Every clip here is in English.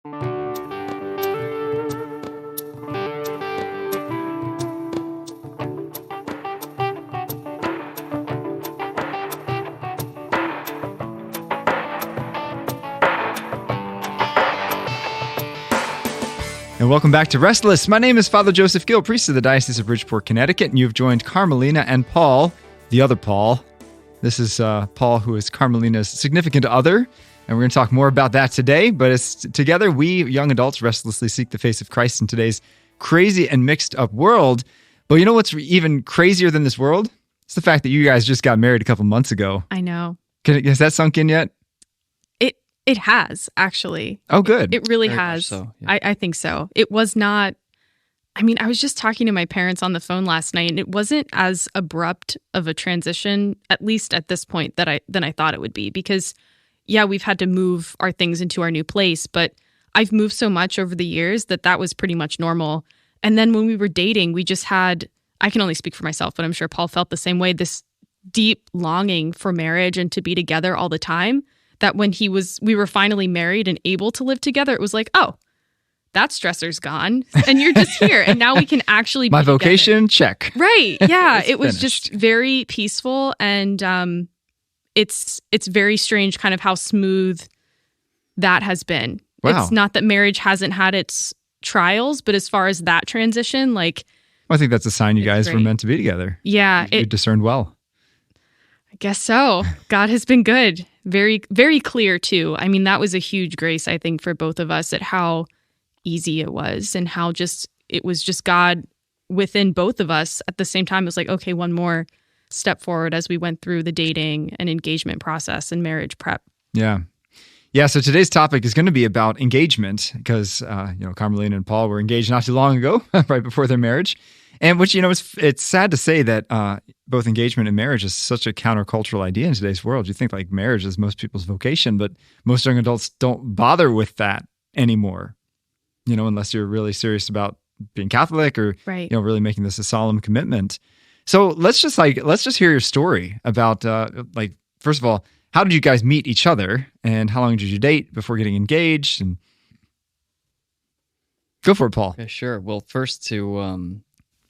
And welcome back to Restless. My name is Father Joseph Gill, priest of the Diocese of Bridgeport, Connecticut, and you've joined Carmelena and Paul, the other Paul. This is Paul, who is Carmelina's significant other, and we're going to talk more about that today. But together, we young adults restlessly seek the face of Christ in today's crazy and mixed up world. But you know what's even crazier than this world? It's the fact that you guys just got married a couple months ago. I know. Has that sunk in yet? It has, actually. Oh, good. It really Very much has. so, yeah. I think so. It was not, I was just talking to my parents on the phone last night, and it wasn't as abrupt of a transition, at least at this point, than I thought it would be. Because, yeah, we've had to move our things into our new place, but I've moved so much over the years that was pretty much normal. And then when we were dating, we just had, I can only speak for myself, but I'm sure Paul felt the same way, this deep longing for marriage and to be together all the time. That when we were finally married and able to live together, it was like, oh, that stressor's gone and you're just here. And now we can actually be My vocation, together. check. Right. Yeah. It was finished. just very peaceful. And it's very strange kind of how smooth that has been. Wow. It's not that marriage hasn't had its trials, but as far as that transition, like. Well, I think that's a sign you guys great. were meant to be together. Yeah. You discerned well. I guess so. God has been good. Very, very clear too. I mean, that was a huge grace, I think, for both of us at how easy it was and how it was just God within both of us. At the same time, it was like, okay, one more step forward as we went through the dating and engagement process and marriage prep. Yeah. Yeah, so today's topic is going to be about engagement because, Carmelina and Paul were engaged not too long ago, right before their marriage. And which, it's sad to say that both engagement and marriage is such a countercultural idea in today's world. You think like marriage is most people's vocation, but most young adults don't bother with that anymore, unless you're really serious about being Catholic or, right. Really making this a solemn commitment. So let's just hear your story about, first of all, how did you guys meet each other and how long did you date before getting engaged? And go for it, Paul. Okay, sure. Well, first to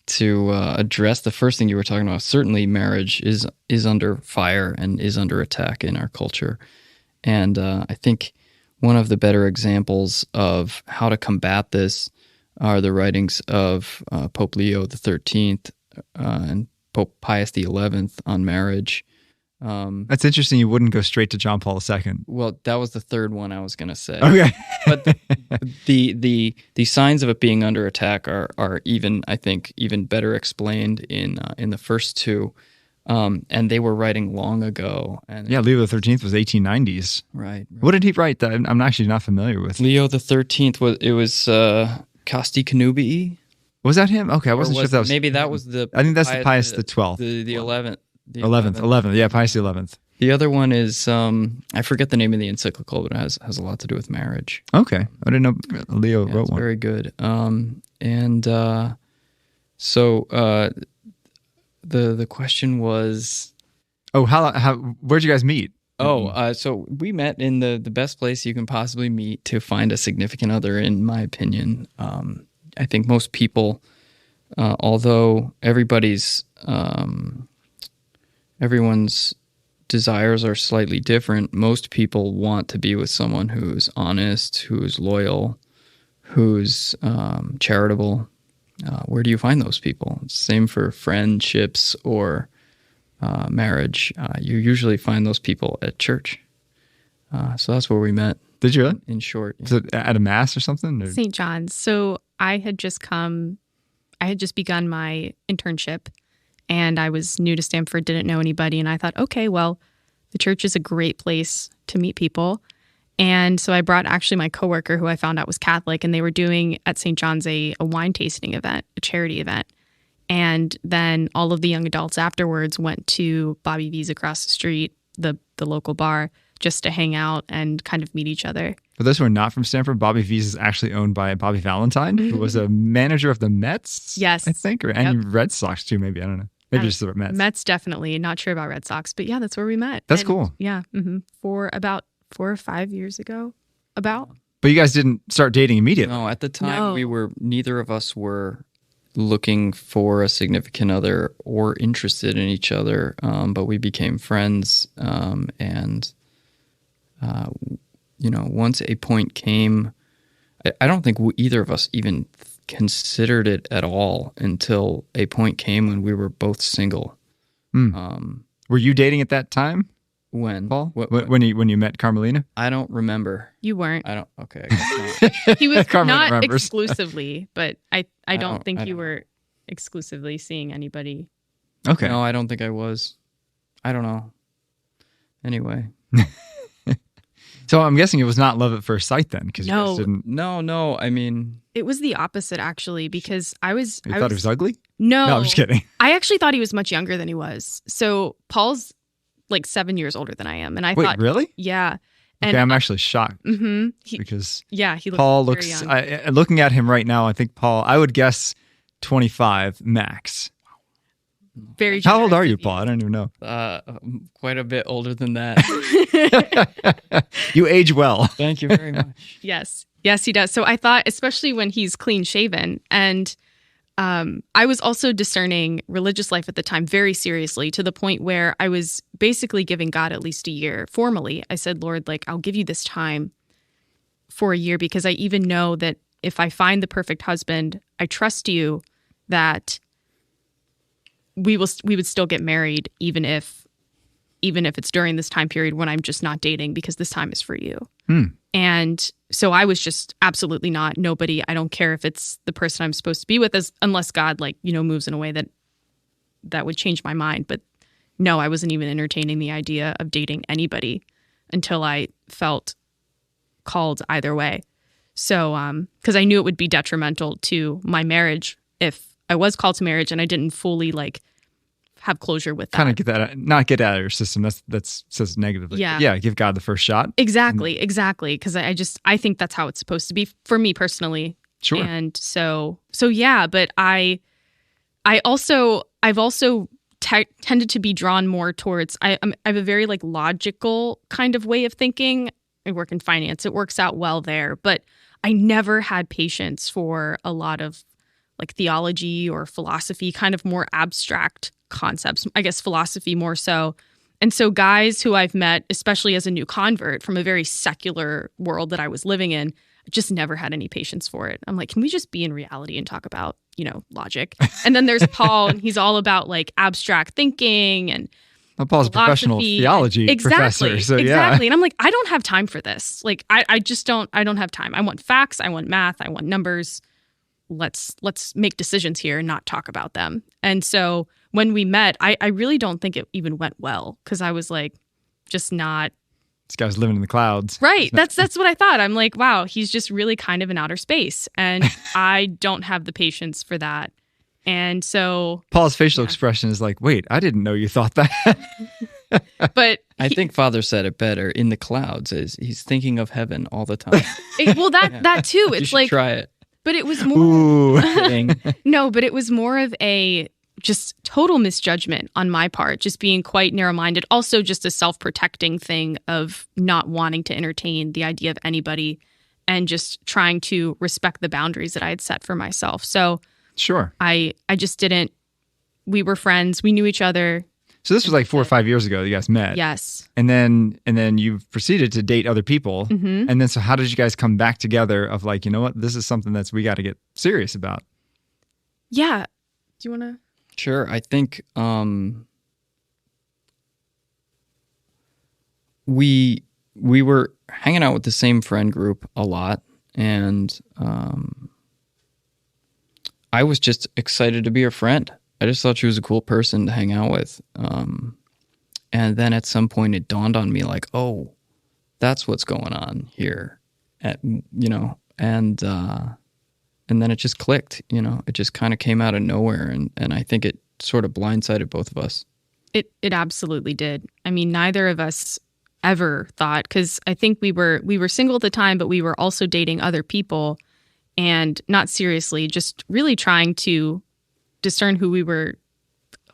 address the first thing you were talking about, certainly marriage is under fire and is under attack in our culture. And I think one of the better examples of how to combat this are the writings of Pope Leo XIII and Pope Pius XI on marriage. That's interesting. You wouldn't go straight to John Paul II. Well, that was the third one I was going to say. Okay. But the signs of it being under attack are even, I think, even better explained in the first two. And they were writing long ago. And Yeah, Leo XIII was 1890s. Right. What did he write that I'm actually not familiar with? Leo XIII was Casti Connubii. Was that him? Okay, I wasn't sure if that was... Maybe that was the... I think that's the Pius XII. The 11th. 11th. Yeah, Pius XI. The other one is, I forget the name of the encyclical, but it has a lot to do with marriage. Okay. I didn't know Leo Yeah, wrote it's one. very good. So the question was... Oh, where'd you guys meet? So we met in the best place you can possibly meet to find a significant other, in my opinion. I think most people, although everyone's desires are slightly different, most people want to be with someone who's honest, who's loyal, who's charitable. Where do you find those people? Same for friendships or marriage. You usually find those people at church. So that's where we met. Did you really? In short. Was it at a mass or something? Or? St. John's. So I had just begun my internship and I was new to Stanford, didn't know anybody. And I thought, okay, well, the church is a great place to meet people. And so I brought actually my coworker who I found out was Catholic, and they were doing at St. John's a wine tasting event, a charity event. And then all of the young adults afterwards went to Bobby V's across the street, the local bar, just to hang out and kind of meet each other. For those who are not from Stanford, Bobby V's is actually owned by Bobby Valentine, who was a manager of the Mets, yes, I think, and Red Sox too, maybe. I don't know. Maybe just the Mets. Mets, definitely. Not sure about Red Sox, but yeah, that's where we met. That's cool. Yeah. Mm-hmm. For about 4 or 5 years ago. About. But you guys didn't start dating immediately. No, at the time No. neither of us were looking for a significant other or interested in each other. But we became friends. Once a point came, I don't think either of us even considered it at all until a point came when we were both single. Were you dating at that time, When? Paul? What- When you met Carmelena? I don't remember. You weren't. I don't. Okay. I guess not. He was Carmelina not remembers. exclusively, but I don't think I you don't were exclusively seeing anybody. Okay. No, I don't think I was. I don't know. Anyway. So I'm guessing it was not love at first sight then, because you No. guys didn't. No. I mean, It was the opposite actually, because I You thought he was ugly? No, No, I'm just kidding. I actually thought he was much younger than he was. So Paul's like 7 years older than I am, and I Wait, thought, really? yeah, Okay, and I'm actually shocked he because looks Paul very looks. young. Looking at him right now, I think Paul. I would guess 25 max. very. How old generous are you, of Paul? I don't even know. quite a bit older than that. You age well. Thank you very much. Yes, he does. So I thought, especially when he's clean shaven, and I was also discerning religious life at the time very seriously, to the point where I was basically giving God at least a year. Formally, I said, Lord, like, I'll give you this time for a year, because I even know that if I find the perfect husband, I trust you that we would still get married, even if it's during this time period when I'm just not dating, because this time is for you. And so I was just absolutely not, nobody. I don't care if it's the person I'm supposed to be with, unless God moves in a way that would change my mind. But no, I wasn't even entertaining the idea of dating anybody until I felt called either way. So, because I knew it would be detrimental to my marriage if I was called to marriage and I didn't fully have closure with that. Kind of get that, not get out of your system. That's says negatively. Yeah. Give God the first shot. Exactly. Because I think that's how it's supposed to be for me personally. Sure. And so yeah. But I've also tended to be drawn more towards. I have a very logical kind of way of thinking. I work in finance. It works out well there. But I never had patience for a lot of theology or philosophy, kind of more abstract concepts. I guess philosophy more so. And so guys who I've met, especially as a new convert from a very secular world that I was living in, I just never had any patience for it. I'm like, can we just be in reality and talk about, logic? And then there's Paul, and he's all about abstract thinking and Well, Paul's a professional theology professor. So exactly. And I'm like, I don't have time for this. I just don't have time. I want facts. I want math. I want numbers. Let's make decisions here and not talk about them. And so when we met, I really don't think it even went well, because I was just not. This guy's living in the clouds. Right. That's what I thought. I'm like, wow, he's just really kind of in outer space. And I don't have the patience for that. And so Paul's facial expression is like, wait, I didn't know you thought that. but I think Father said it better. In the clouds, he's thinking of heaven all the time. that too. You It's should try it. but it was more. Ooh. No, but it was more of a just total misjudgment on my part, just being quite narrow-minded. Also just a self-protecting thing of not wanting to entertain the idea of anybody and just trying to respect the boundaries that I had set for myself. So Sure. I just didn't. We were friends. We knew each other. So this was 4 or 5 years ago that you guys met. Yes. And then you proceeded to date other people. Mm-hmm. And then so how did you guys come back together of you know what, this is something we got to get serious about? Yeah. Do you want to? Sure. I think we were hanging out with the same friend group a lot, and I was just excited to be her friend. I just thought she was a cool person to hang out with. And then at some point it dawned on me oh, that's what's going on here. And then it just clicked, it just kind of came out of nowhere. And I think it sort of blindsided both of us. It absolutely did. I mean, neither of us ever thought, because I think we were single at the time, but we were also dating other people, and not seriously, just really trying to discern who we were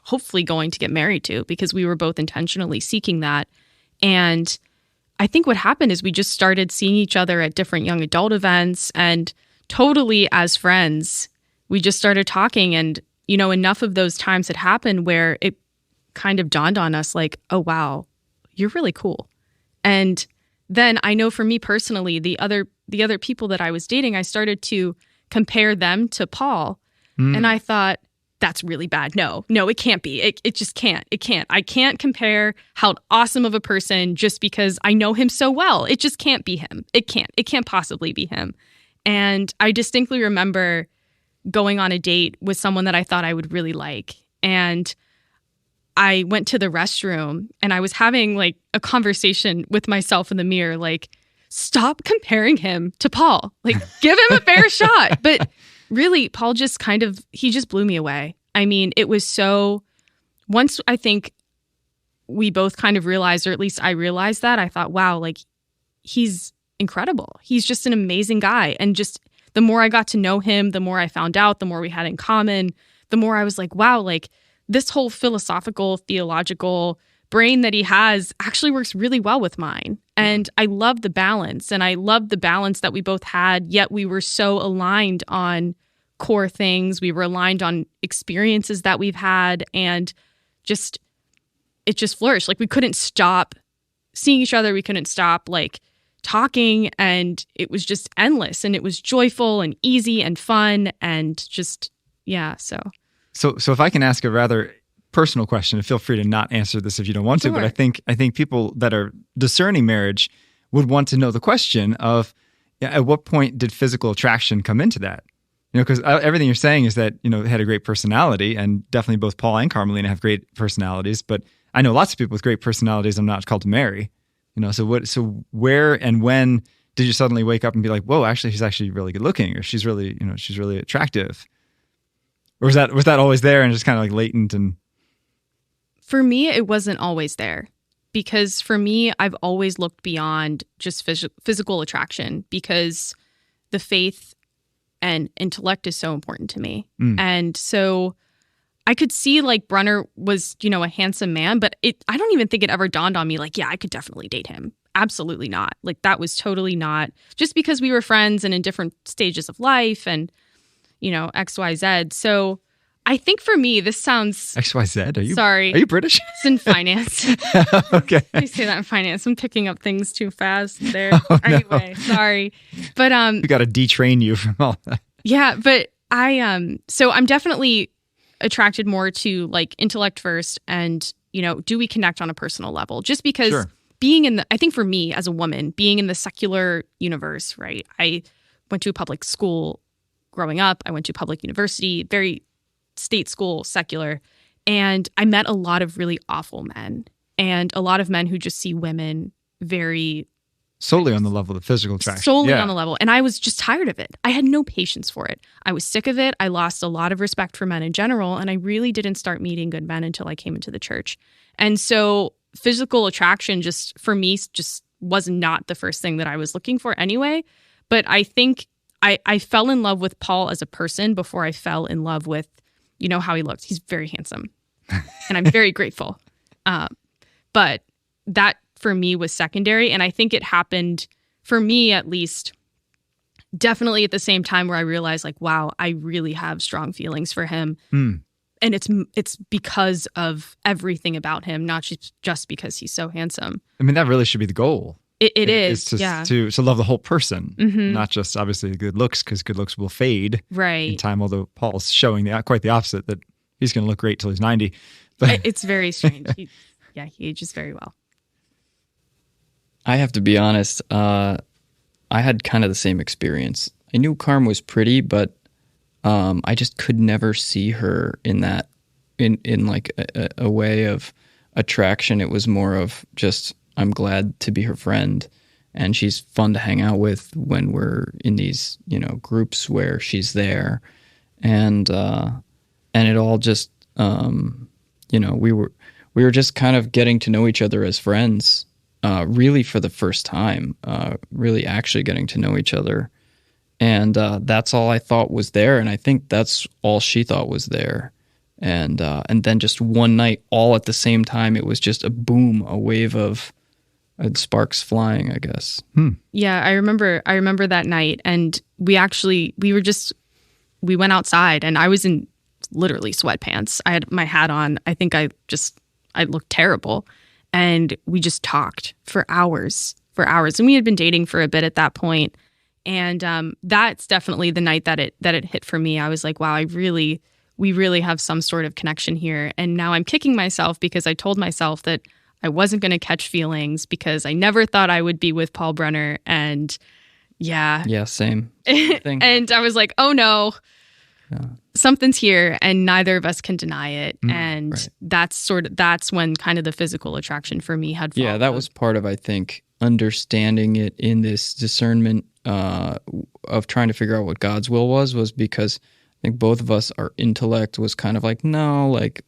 hopefully going to get married to, because we were both intentionally seeking that. And I think what happened is we just started seeing each other at different young adult events, and totally as friends, we just started talking. And, enough of those times had happened where it kind of dawned on us like, oh, wow, you're really cool. And then I know for me personally, the other people that I was dating, I started to compare them to Paul. And I thought, that's really bad. No, it can't be. It just can't. It can't. I can't compare how awesome of a person just because I know him so well. It just can't be him. It can't. It can't possibly be him. And I distinctly remember going on a date with someone that I thought I would really like. And I went to the restroom and I was having like a conversation with myself in the mirror, like, stop comparing him to Paul. Like, give him a fair shot. But really, Paul just he just blew me away. I mean, it was so, once I think we both kind of realized, or at least I realized that, I thought, wow, like, he's incredible. He's just an amazing guy. And just the more I got to know him, the more I found out, the more we had in common, the more I was like, wow, like, this whole philosophical, theological brain that he has actually works really well with mine. And I love the balance. And I love the balance that we both had, yet we were so aligned on core things. We were aligned on experiences that we've had, and it just flourished. Like, we couldn't stop seeing each other. We couldn't stop like talking, and it was just endless, and it was joyful and easy and fun, and just, yeah. So if I can ask a rather personal question, and feel free to not answer this if you don't want to, but I think people that are discerning marriage would want to know the question of, at what point did physical attraction come into that? Because everything you're saying is that, they had a great personality, and definitely both Paul and Carmelena have great personalities, but I know lots of people with great personalities I'm not called to marry. So where and when did you suddenly wake up and be like, whoa, actually, she's actually really good looking, or she's really attractive? Or was that always there and just kind of like latent? And for me, it wasn't always there, because for me, I've always looked beyond just physical attraction, because the faith and intellect is so important to me. And so I could see like Brunner was, a handsome man, but I don't even think it ever dawned on me like, yeah, I could definitely date him. Absolutely not. Like, that was totally not, just because we were friends and in different stages of life and, X, Y, Z. So I think for me, this sounds... XYZ? Are you... Sorry. Are you British? It's in finance. Okay. I say that in finance. I'm picking up things too fast there. Oh, no. Anyway, sorry. But we got to detrain you from all that. Yeah, but so I'm definitely attracted more to like intellect first, and, do we connect on a personal level? Just because being I think for me as a woman, being in the secular universe, right? I went to a public school growing up. I went to public university, very state school, secular. And I met a lot of really awful men, and a lot of men who just see women very... solely on the level of physical attraction. Solely on the level. And I was just tired of it. I had no patience for it. I was sick of it. I lost a lot of respect for men in general. And I really didn't start meeting good men until I came into the church. And so physical attraction just, for me, just was not the first thing that I was looking for anyway. But I think I fell in love with Paul as a person before I fell in love with, how he looked. He's very handsome. And I'm very grateful. But that, for me, was secondary. And I think it happened, for me at least, definitely at the same time where I realized, like, wow, I really have strong feelings for him. And it's because of everything about him, not just because he's so handsome. I mean, that really should be the goal. It is, to love the whole person, Mm-hmm. not just obviously good looks, because good looks will fade in time, although Paul's showing quite the opposite, that he's going to look great till he's 90. But it's very strange. He ages very well. I have to be honest, I had kind of the same experience. I knew Carm was pretty, but I just could never see her in that, in like a way of attraction. It was more of just, I'm glad to be her friend, and she's fun to hang out with when we're in these, groups where she's there. And it all just, we were just kind of getting to know each other as friends. Really for the first time, really actually getting to know each other. And that's all I thought was there. And I think that's all she thought was there. And then just one night, all at the same time, it was just a boom, a wave of sparks flying, I guess. Yeah, I remember that night, and we went outside, and I was in literally sweatpants. I had my hat on. I think I looked terrible, and we just talked for hours. And we had been dating for a bit at that point, and that's definitely the night that it hit for me. I was like, wow, we really have some sort of connection here. And now I'm kicking myself because I told myself that I wasn't going to catch feelings because I never thought I would be with Paul Brenner. And yeah, same thing. And I was like, oh no, something's here, and neither of us can deny it. And that's when kind of the physical attraction for me had followed. Yeah, that was part of, I think, understanding it in this discernment of trying to figure out what God's will was because I think both of us, our intellect was kind of like, no, like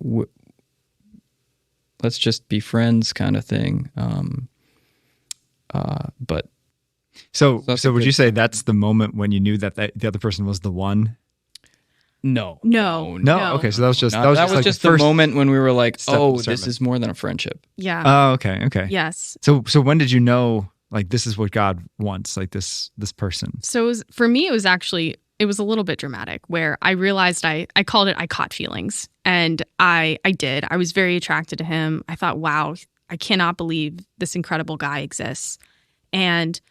let's just be friends kind of thing. But so would you say that's the moment when you knew that the other person was the one? No. Okay, so that was just the first moment when we were like, oh, this is more than a friendship. Yeah. Oh, okay. Yes. So when did you know, like, this is what God wants, like this person? So for me, it was a little bit dramatic, where I realized I called it, I caught feelings, and I did. I was very attracted to him. I thought, wow, I cannot believe this incredible guy exists. And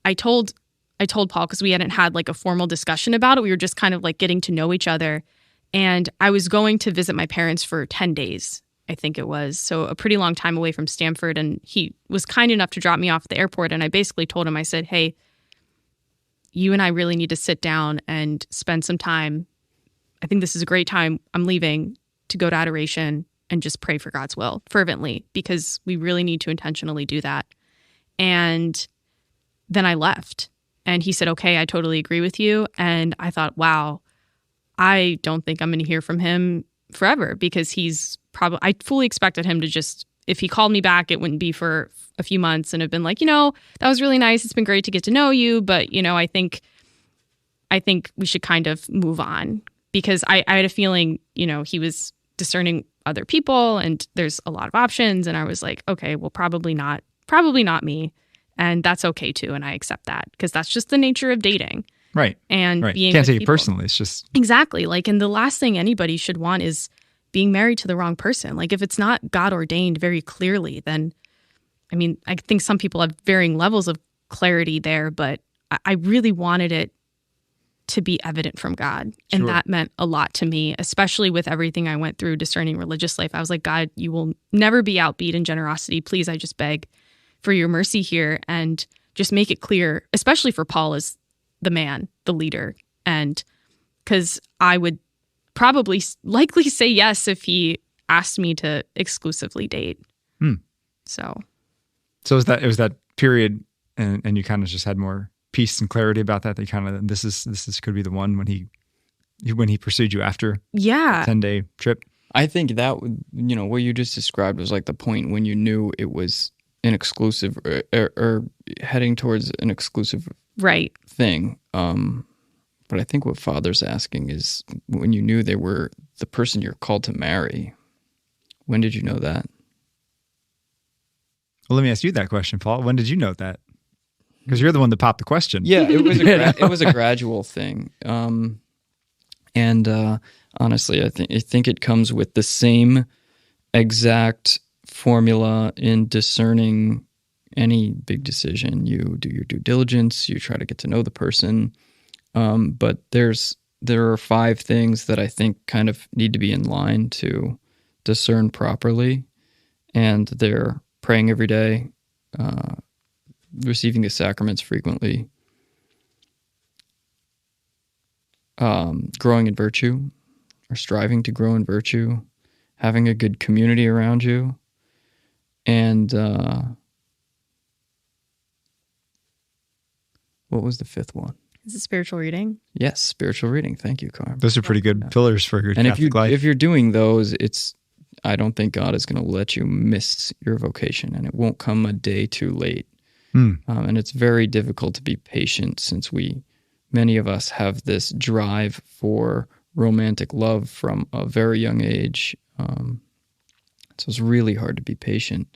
I told Paul, because we hadn't had like a formal discussion about it. We were just kind of like getting to know each other. And I was going to visit my parents for 10 days, I think it was. So a pretty long time away from Stanford. And he was kind enough to drop me off at the airport. And I basically told him, I said, hey, you and I really need to sit down and spend some time. I think this is a great time. I'm leaving to go to adoration and just pray for God's will fervently, because we really need to intentionally do that. And then I left. And he said, okay, I totally agree with you. And I thought, wow, I don't think I'm going to hear from him forever, because I fully expected him to just, if he called me back, it wouldn't be for a few months and have been like, that was really nice. It's been great to get to know you. But, I think we should kind of move on, because I had a feeling, he was discerning other people and there's a lot of options. And I was like, okay, well, probably not me. And that's okay too. And I accept that, because that's just the nature of dating. Right. And being you can't take people. it personally. It's just. Exactly. Like, and the last thing anybody should want is being married to the wrong person. Like, if it's not God ordained very clearly, then, I think some people have varying levels of clarity there, but I really wanted it to be evident from God. And that meant a lot to me, especially with everything I went through discerning religious life. I was like, God, you will never be outbeat in generosity. Please, I just beg for your mercy here, and just make it clear, especially for Paul as the man, the leader. And because I would likely say yes if he asked me to exclusively date. So it was that period, and you kind of just had more peace and clarity about that. That you kind of, this could be the one when he pursued you after a 10-day trip. I think that, what you just described was like the point when you knew it was an exclusive or heading towards an exclusive thing. But I think what Father's asking is, when you knew they were the person you're called to marry, when did you know that? Well, let me ask you that question, Paul. When did you know that? Because you're the one that popped the question. Yeah, it was a gradual thing. And honestly, I think it comes with the same exact formula in discerning any big decision. You do your due diligence, you try to get to know the person, but there are 5 things that I think kind of need to be in line to discern properly, and they're praying every day, receiving the sacraments frequently, growing in virtue, or striving to grow in virtue, having a good community around you, and what was the 5th one? Is it spiritual reading? Yes, spiritual reading. Thank you, Carm. Those are pretty good pillars for a good Catholic life. If you're doing those, I don't think God is going to let you miss your vocation, and it won't come a day too late. And it's very difficult to be patient, since many of us have this drive for romantic love from a very young age. So it's really hard to be patient.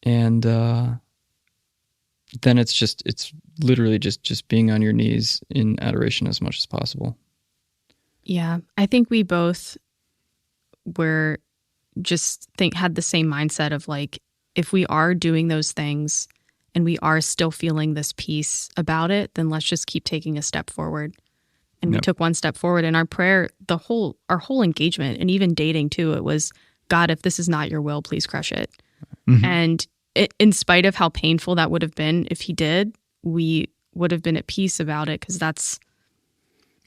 And then it's literally just being on your knees in adoration as much as possible. Yeah. I think we both were had the same mindset of like, if we are doing those things and we are still feeling this peace about it, then let's just keep taking a step forward. And we took one step forward, and our prayer, our whole engagement, and even dating too, it was, God, if this is not your will, please crush it. Mm-hmm. And in spite of how painful that would have been, if he did, we would have been at peace about it, because that's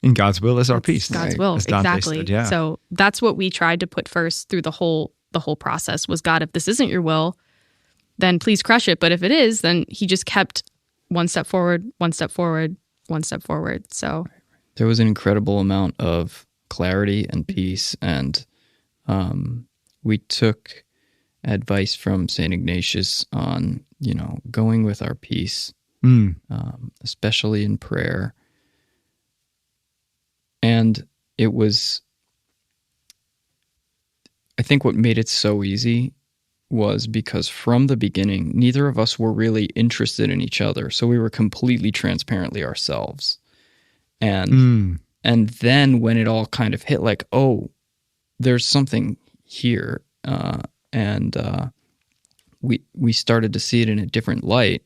in God's will is our peace. God's will, as Dante exactly. said, yeah. So that's what we tried to put first through the whole process was, God, if this isn't your will, then please crush it. But if it is, then he just kept one step forward, one step forward, one step forward. So there was an incredible amount of clarity and peace, and we took advice from St. Ignatius on, going with our peace, especially in prayer. And it was, I think what made it so easy was because from the beginning, neither of us were really interested in each other. So we were completely transparently ourselves. And then when it all kind of hit, like, oh, there's something here, and we started to see it in a different light,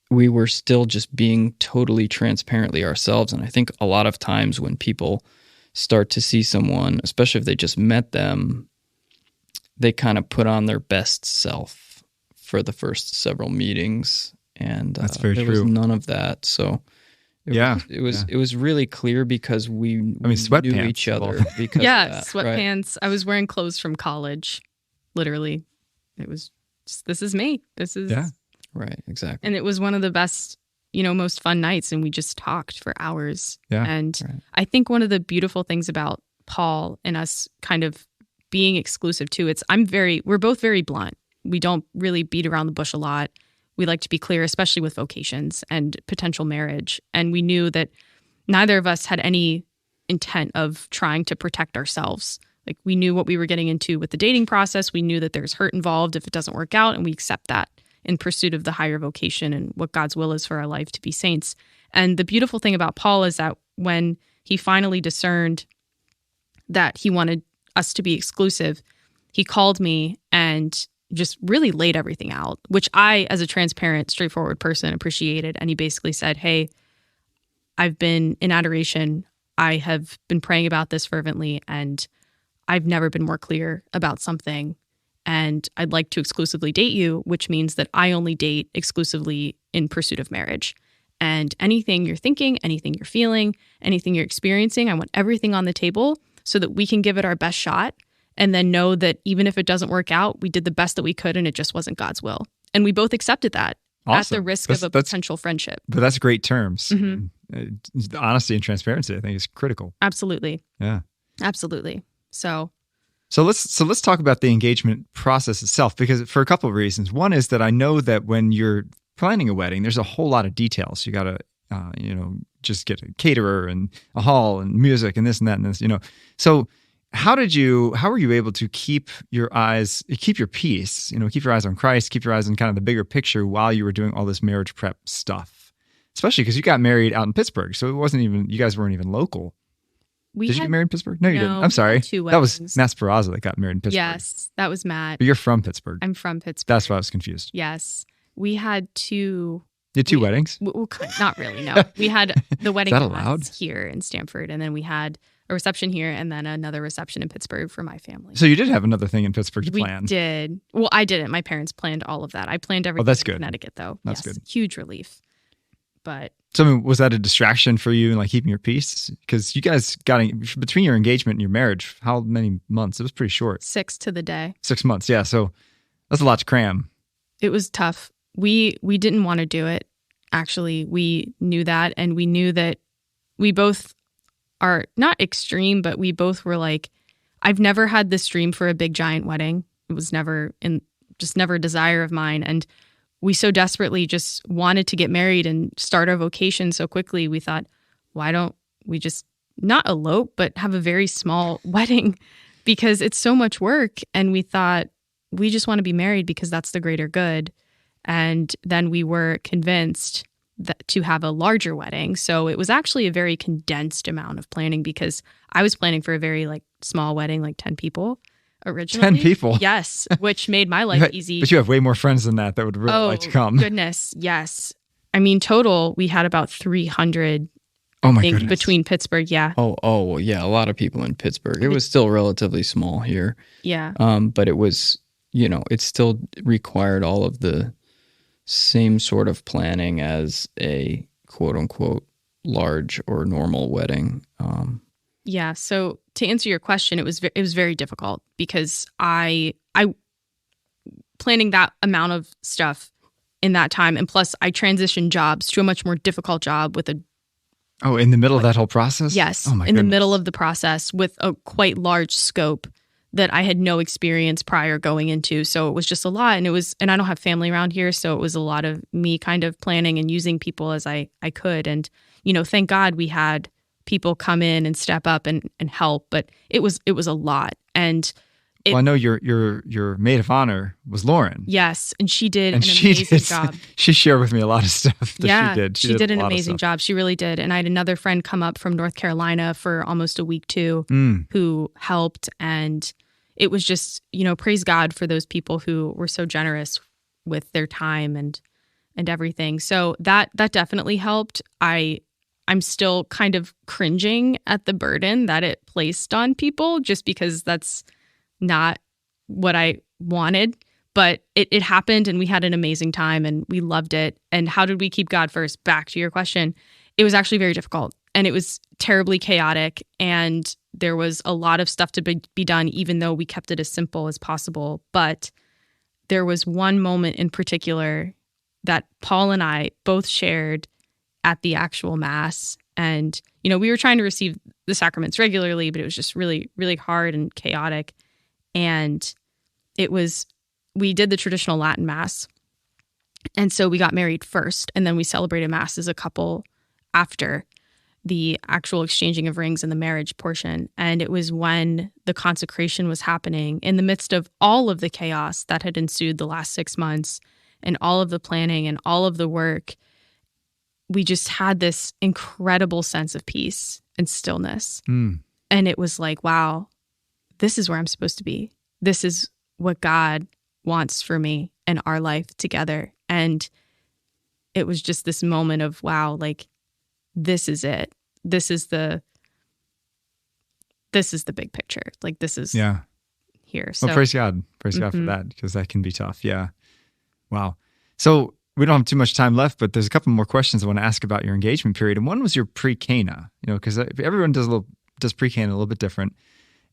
we were still just being totally transparently ourselves. And I think a lot of times when people start to see someone, especially if they just met them, they kind of put on their best self for the first several meetings. And that's very there true. was none of that. So it was really clear because we knew each other. Because of that, sweatpants. Right? I was wearing clothes from college, literally. It was just, this is me. This is right, exactly. And it was one of the best, most fun nights, and we just talked for hours. Yeah, and I think one of the beautiful things about Paul and us kind of being exclusive too, we're both very blunt. We don't really beat around the bush a lot. We like to be clear, especially with vocations and potential marriage. And we knew that neither of us had any intent of trying to protect ourselves. Like, we knew what we were getting into with the dating process. We knew that there's hurt involved if it doesn't work out, and we accept that in pursuit of the higher vocation and what God's will is for our life, to be saints. And the beautiful thing about Paul is that when he finally discerned that he wanted us to be exclusive, he called me and just really laid everything out, which I, as a transparent, straightforward person, appreciated. And he basically said, hey, I've been in adoration. I have been praying about this fervently, and I've never been more clear about something. And I'd like to exclusively date you, which means that I only date exclusively in pursuit of marriage. And anything you're thinking, anything you're feeling, anything you're experiencing, I want everything on the table so that we can give it our best shot, and then know that even if it doesn't work out, we did the best that we could and it just wasn't God's will. And we both accepted that at the risk of a potential friendship. But that's great terms. Mm-hmm. Honesty and transparency, I think, is critical. Absolutely. Yeah. Absolutely. So let's talk about the engagement process itself, because for a couple of reasons. One is that I know that when you're planning a wedding, there's a whole lot of details. You got to, just get a caterer and a hall and music and this and that and this, So how were you able to keep your peace, keep your eyes on Christ, keep your eyes on kind of the bigger picture while you were doing all this marriage prep stuff? Especially because you got married out in Pittsburgh. So you guys weren't even local. Did you get married in Pittsburgh? No, you didn't. I'm sorry. That was Matt Speranza that got married in Pittsburgh. Yes, that was Matt. But you're from Pittsburgh. I'm from Pittsburgh. That's why I was confused. Yes. We had two... You had two weddings? Not really, no. We had the wedding allowed? here in Stamford, and then we had a reception here, and then another reception in Pittsburgh for my family. So you did have another thing in Pittsburgh to plan. We did. Well, I didn't. My parents planned all of that. I planned everything that's good. in Connecticut, though. That's good. Huge relief. But... So, I mean, was that a distraction for you in like keeping your peace? Because you guys between your engagement and your marriage, how many months? It was pretty short. 6 to the day. 6 months, yeah. So that's a lot to cram. It was tough. We didn't want to do it. Actually, we knew that, and we knew that we both are not extreme, but we both were like, I've never had this dream for a big giant wedding. It was never a desire of mine, and we so desperately just wanted to get married and start our vocation so quickly. We thought, why don't we just not elope, but have a very small wedding, because it's so much work. And we thought, we just want to be married because that's the greater good. And then we were convinced that to have a larger wedding. So it was actually a very condensed amount of planning because I was planning for a very like small wedding, like 10 people originally. 10 people? Yes, which made my life easy. But you have way more friends than that would really like to come. Goodness, yes. I mean, total, we had about 300 Oh my goodness. between Pittsburgh, yeah. Oh, yeah, a lot of people in Pittsburgh. It was still relatively small here. Yeah. But it was, it still required all of the same sort of planning as a quote unquote large or normal wedding. Yeah. So to answer your question, it was very difficult because I planning that amount of stuff in that time, and plus I transitioned jobs to a much more difficult job with a. Oh, in the middle of that whole process? Yes, oh my in goodness. the middle of the process with a quite large scope that I had no experience prior going into. So it was just a lot, and I don't have family around here, so it was a lot of me kind of planning and using people as I could, and thank God we had people come in and step up and help, but it was a lot. And well, I know your maid of honor was Lauren. Yes, and she did an amazing job. She shared with me a lot of stuff that she did. She did an amazing job. She really did. And I had another friend come up from North Carolina for almost a week too, who helped. And it was just, praise God for those people who were so generous with their time and everything. So that definitely helped. I'm still kind of cringing at the burden that it placed on people just because that's not what I wanted, but it happened and we had an amazing time and we loved it. And how did we keep God first? Back to your question. It was actually very difficult and it was terribly chaotic and there was a lot of stuff to be done, even though we kept it as simple as possible. But there was one moment in particular that Paul and I both shared at the actual Mass. And, we were trying to receive the sacraments regularly, but it was just really, really hard and chaotic. And we did the traditional Latin Mass. And so we got married first, and then we celebrated Mass as a couple after the actual exchanging of rings and the marriage portion. And it was when the consecration was happening in the midst of all of the chaos that had ensued the last 6 months and all of the planning and all of the work. We just had this incredible sense of peace and stillness. And it was like, wow, this is where I'm supposed to be. This is what God wants for me and our life together. And it was just this moment of, wow, like, this is it. This is the big picture. Like, this is here. So, well, praise God. Praise God for that, because that can be tough. Yeah. Wow. So we don't have too much time left, but there's a couple more questions I want to ask about your engagement period. And one was your pre-Cana, because everyone does pre-Cana a little bit different.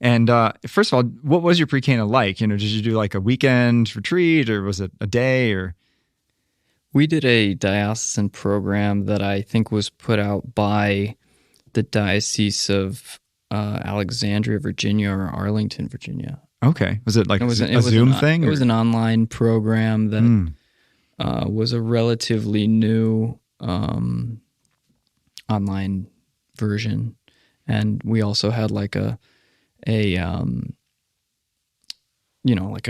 And first of all, what was your pre-Cana like? Did you do like a weekend retreat, or was it a day? Or we did a diocesan program that I think was put out by the Diocese of Alexandria, Virginia, or Arlington, Virginia. Okay, was it like a Zoom thing? It was an online program that was a relatively new online version, and we also had like a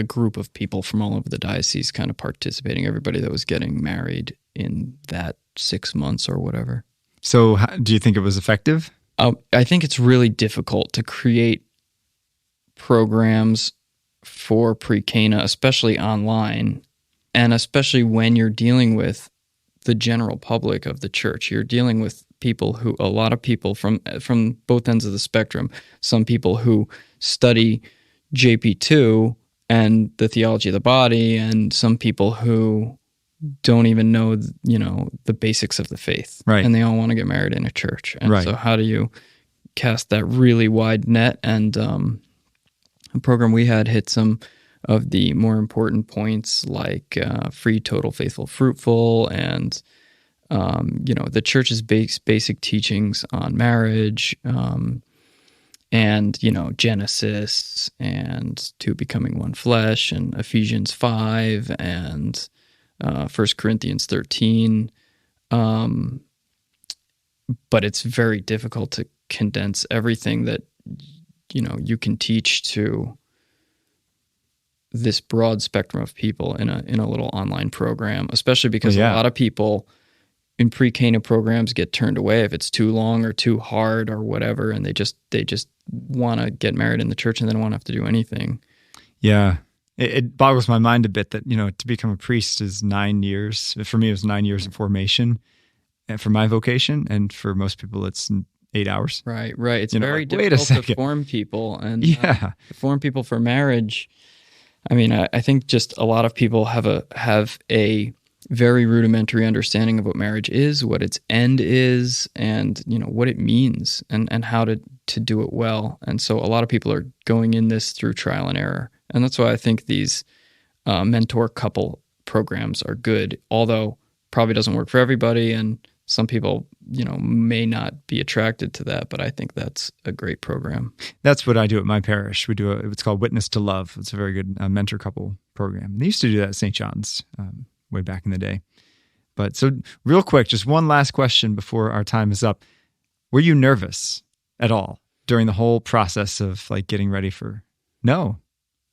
group of people from all over the diocese kind of participating, everybody that was getting married in that 6 months or whatever. So do you think it was effective? I think it's really difficult to create programs for pre-Cana, especially online, and especially when you're dealing with the general public of the church. You're dealing with a lot of people from both ends of the spectrum. Some people who study JP2 and the theology of the body, and some people who don't even know, the basics of the faith. Right. And they all want to get married in a church. And right. So how do you cast that really wide net? And the program we had hit some of the more important points, like free, total, faithful, fruitful, and the church's basic teachings on marriage, and Genesis and two becoming one flesh, and Ephesians 5 and 1 Corinthians 13. But it's very difficult to condense everything that you can teach to this broad spectrum of people in a little online program, especially because Yeah. a lot of people in pre-Cana programs get turned away if it's too long or too hard or whatever, and they just want to get married in the church and they don't want to have to do anything. Yeah. It boggles my mind a bit that, to become a priest is 9 years. For me, it was 9 years of formation and for my vocation. And for most people, it's 8 hours. Right. It's very like, wait a difficult to second. form people. And Yeah. to form people for marriage, I mean, I think just a lot of people have a very rudimentary understanding of what marriage is, what its end is, and what it means, and how to do it well. And so a lot of people are going in this through trial and error, and that's why I think these mentor couple programs are good. Although probably doesn't work for everybody, and some people may not be attracted to that. But I think that's a great program. That's what I do at my parish. We do it's called Witness to Love. It's a very good mentor couple program. They used to do that at St. John's way back in the day. But so real quick, just one last question before our time is up. Were you nervous at all during the whole process of like getting ready for? No,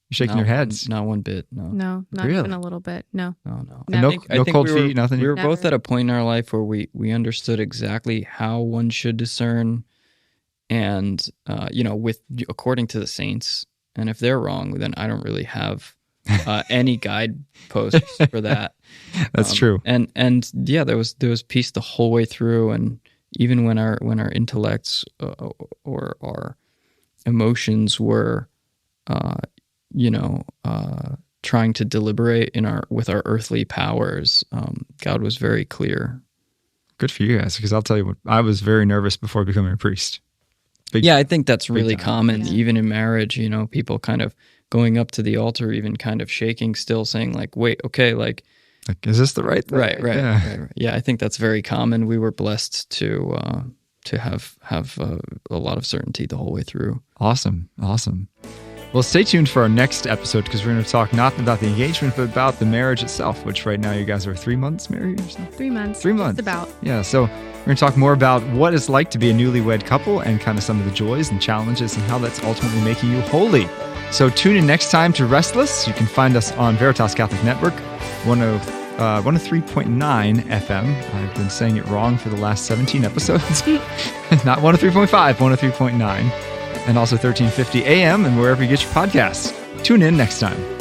you're shaking your heads. Not one bit. No, not Really? even a little bit. No. No. No, I think cold feet, nothing. We were Never. both at a point in our life where we understood exactly how one should discern, and according to the saints. And if they're wrong, then I don't really have any guideposts for that. That's true. And yeah, there was peace the whole way through, and even when our intellects or our emotions were, trying to deliberate with our earthly powers, God was very clear. Good for you guys, because I'll tell you what, I was very nervous before becoming a priest. I think that's really time. common, Yeah. even in marriage. People kind of going up to the altar, even kind of shaking, still saying like, "Wait, okay, like is this the right thing? Right. Yeah. Yeah, I think that's very common. We were blessed to have a lot of certainty the whole way through. Awesome. Well, stay tuned for our next episode, because we're going to talk not about the engagement, but about the marriage itself, which right now you guys are 3 months married or something? 3 months. 3 months. Just about. Yeah, so we're going to talk more about what it's like to be a newlywed couple and kind of some of the joys and challenges and how that's ultimately making you holy. So tune in next time to Restless. You can find us on Veritas Catholic Network, 103.9 FM. I've been saying it wrong for the last 17 episodes. Not 103.5, 103.9. And also 1350 AM and wherever you get your podcasts. Tune in next time.